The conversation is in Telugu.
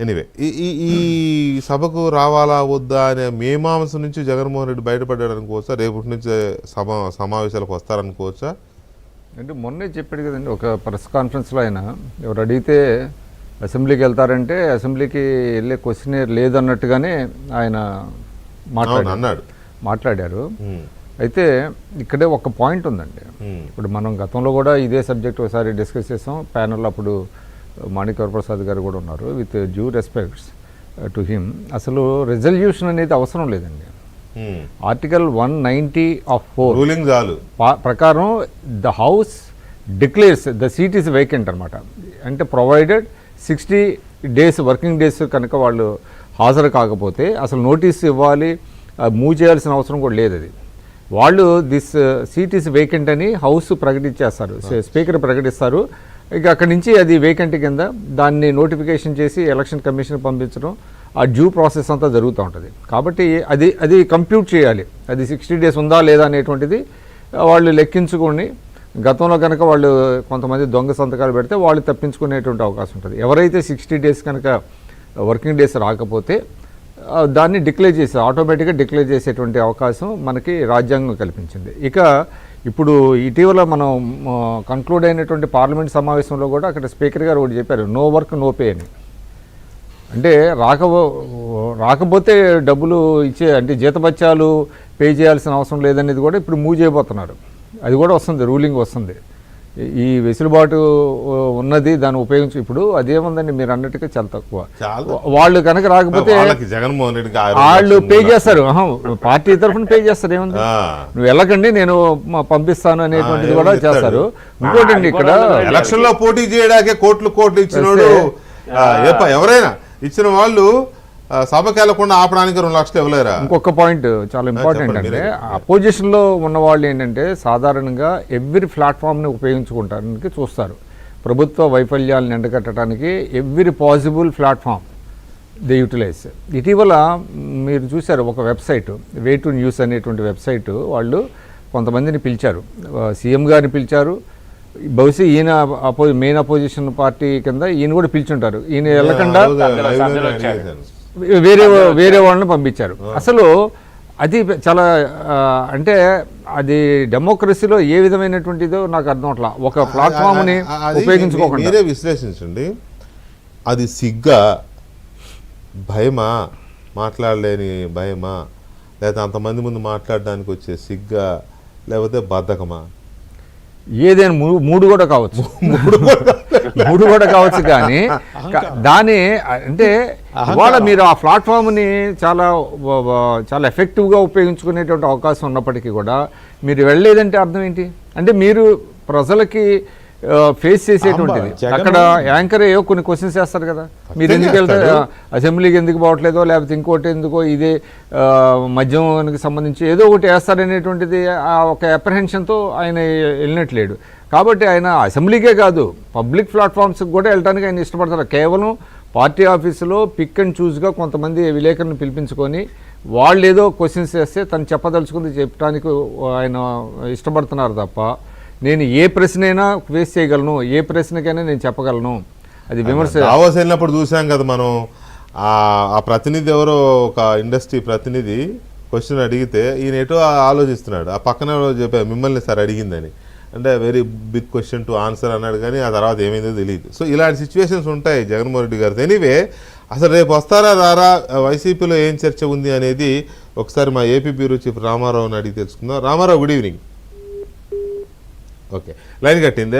ఎనీవే ఈ సభకు రావాలా వద్దా అనే మీమాంస నుంచి జగన్మోహన్ రెడ్డి బయటపడ్డాడు అనుకోవచ్చా? రేపటి నుంచి సమావేశాలకు వస్తారనుకోవచ్చా? అంటే మొన్నే చెప్పాడు కదండి, ఒక ప్రెస్ కాన్ఫరెన్స్లో ఆయన ఎవరు అడిగితే అసెంబ్లీకి వెళ్తారంటే అసెంబ్లీకి వెళ్ళే క్వశ్చన్ లేదన్నట్టుగానే ఆయన మాట్లాడారు. అయితే ఇక్కడే ఒక పాయింట్ ఉందండి. ఇప్పుడు మనం గతంలో కూడా ఇదే సబ్జెక్ట్ ఒకసారి డిస్కస్ చేసాం ప్యానల్లో. అప్పుడు మాణిక్య వరప్రసాద్ గారు కూడా ఉన్నారు. With due respects to him, అసలు రిజల్యూషన్ అనేది అవసరం లేదండి. ఆర్టికల్ 190 ఆఫ్ 4 ప్రకారం the house declares the seat is vacant అనమాట. అంటే ప్రొవైడెడ్ 60 days వర్కింగ్ డేస్ కనుక వాళ్ళు హాజరు కాకపోతే అసలు నోటీస్ ఇవ్వాలి, మూవ్ చేయాల్సిన అవసరం కూడా లేదు. అది వాళ్ళు దిస్ సీట్ ఈస్ వేకెంట్ అని హౌస్ ప్రకటించేస్తారు, స్పీకర్ ప్రకటిస్తారు. ఇక అక్కడి నుంచి అది వేకెంట్ కింద దాన్ని నోటిఫికేషన్ చేసి ఎలక్షన్ కమిషన్ పంపించడం, ఆ డ్యూ ప్రాసెస్ అంతా జరుగుతూ ఉంటుంది. కాబట్టి అది కంప్యూట్ చేయాలి, అది 60 days ఉందా లేదా అనేటువంటిది వాళ్ళు లెక్కించుకొని, గతంలో కనుక వాళ్ళు కొంతమంది దొంగ సంతకాలు పెడితే వాళ్ళు తప్పించుకునేటువంటి అవకాశం ఉంటుంది. ఎవరైతే 60 days కనుక వర్కింగ్ డేస్ రాకపోతే దాన్ని డిక్లేర్ చేసి ఆటోమేటిక్గా డిక్లేర్ చేసేటువంటి అవకాశం మనకి రాజ్యాంగం కల్పించింది. ఇక ఇప్పుడు ఇటీవల మనం కంక్లూడ్ అయినటువంటి పార్లమెంట్ సమావేశంలో కూడా అక్కడ స్పీకర్ గారు ఒకటి చెప్పారు, నో వర్క్ నో పే అని. అంటే రాకపోతే డబ్బులు ఇచ్చే, అంటే జీతభత్యాలు పే చేయాల్సిన అవసరం లేదనేది కూడా ఇప్పుడు మూవ్ చేయబోతున్నారు. అది కూడా వస్తుంది, రూలింగ్ వస్తుంది. ఈ వెసులుబాటు ఉన్నది, దాన్ని ఉపయోగించి. ఇప్పుడు అదేముందండి, మీరు అన్నట్టుగా చాలా తక్కువ. వాళ్ళు కనుక రాకపోతే జగన్మోహన్ రెడ్డి వాళ్ళు పే చేస్తారు, పార్టీ తరఫున పే చేస్తారు. ఏముంది, నువ్వు వెళ్ళకండి నేను పంపిస్తాను అనేటువంటిది కూడా చేస్తారు. ఇంకోటి అండి, ఇక్కడ ఎలక్షన్ లో పోటీ చేయడానికే కోట్లు ఇచ్చినోడు ఎవరైనా ఇచ్చిన వాళ్ళు సభకి వెళ్లకుండా ఆపడానికి 2 లక్షలు ఇవ్వలేరా? ఇంకొక పాయింట్ చాలా ఇంపార్టెంట్ అంటే, అపోజిషన్లో ఉన్న వాళ్ళు ఏంటంటే సాధారణంగా ఎవ్రీ ప్లాట్ఫామ్ని ఉపయోగించుకుంటానికి చూస్తారు. ప్రభుత్వ వైఫల్యాలను ఎండగట్టడానికి every possible platform they utilize. ఇటీవల మీరు చూశారు ఒక వెబ్సైట్, వే టు న్యూస్ అనేటువంటి వెబ్సైట్ వాళ్ళు కొంతమందిని పిలిచారు, సీఎం గారిని పిలిచారు. బహుశా ఈయన మెయిన్ అపోజిషన్ పార్టీ కింద ఈయన కూడా పిలిచుంటారు. ఈయన వెళ్ళకుండా వేరే వాళ్ళని పంపించారు. అసలు అది చాలా అంటే అది డెమోక్రసీలో ఏ విధమైనటువంటిదో నాకు అర్థం అవట్లా. ఒక ప్లాట్ఫామ్ని ఉపయోగించుకోకుండా మీరే విశ్లేషించండి. అది సిగ్గా, భయమా, మాట్లాడలేని భయమా, లేకపోతే అంతమంది ముందు మాట్లాడడానికి వచ్చే సిగ్గా, లేకపోతే బద్ధకమా? ఏదైనా మూడు కూడా కావచ్చు, మూడు కూడా కావచ్చు. కానీ దాని అంటే ఇవాళ మీరు ఆ ప్లాట్ఫామ్ని చాలా ఎఫెక్టివ్గా ఉపయోగించుకునేటువంటి అవకాశం ఉన్నప్పటికీ కూడా మీరు వెళ్ళలేదంటే అర్థం ఏంటి? అంటే మీరు ప్రజలకి ఫేస్ చేసేటువంటిది. అక్కడ యాంకర్ ఏవో కొన్ని క్వశ్చన్స్ వేస్తారు కదా, మీరు ఎందుకు వెళ్తారు, అసెంబ్లీకి ఎందుకు పోవట్లేదో, లేకపోతే ఇంకోటి ఎందుకో, ఇదే మద్యానికి సంబంధించి ఏదో ఒకటి వేస్తారనేటువంటిది ఆ ఒక అప్రహెన్షన్తో ఆయన వెళ్ళినట్లేడు. కాబట్టి ఆయన అసెంబ్లీకే కాదు, పబ్లిక్ ప్లాట్ఫామ్స్కి కూడా వెళ్ళడానికి ఆయన ఇష్టపడతారు. కేవలం పార్టీ ఆఫీసులో పిక్ అండ్ చూస్గా కొంతమంది విలేకరులను పిలిపించుకొని వాళ్ళు ఏదో క్వశ్చన్స్ వేస్తే తను చెప్పదలుచుకుంది చెప్పడానికి ఆయన ఇష్టపడుతున్నారు తప్ప, నేను ఏ ప్రశ్నైనా ఫేస్ చేయగలను, ఏ ప్రశ్నకైనా నేను చెప్పగలను. అది విమర్శ. దావోస్ వెళ్ళినప్పుడు చూసాం కదా మనం, ఆ ప్రతినిధి ఎవరో ఒక ఇండస్ట్రీ ప్రతినిధి క్వశ్చన్ అడిగితే ఈయన ఎటో ఆలోచిస్తున్నాడు, ఆ పక్కన చెప్పారు మిమ్మల్ని సార్ అడిగిందని, అంటే very big question to answer అన్నాడు. కానీ ఆ తర్వాత ఏమైందో తెలియదు. సో ఇలాంటి సిచ్యువేషన్స్ ఉంటాయి జగన్మోహన్ రెడ్డి గారితో. ఎనీవే, అసలు రేపు వస్తారా రారా, వైసీపీలో ఏం చర్చ ఉంది అనేది ఒకసారి మా ఏపీ బ్యూరో చీఫ్ రామారావుని అడిగి తెలుసుకుందాం. Ramarao, good evening. Okay, line కట్టిందే.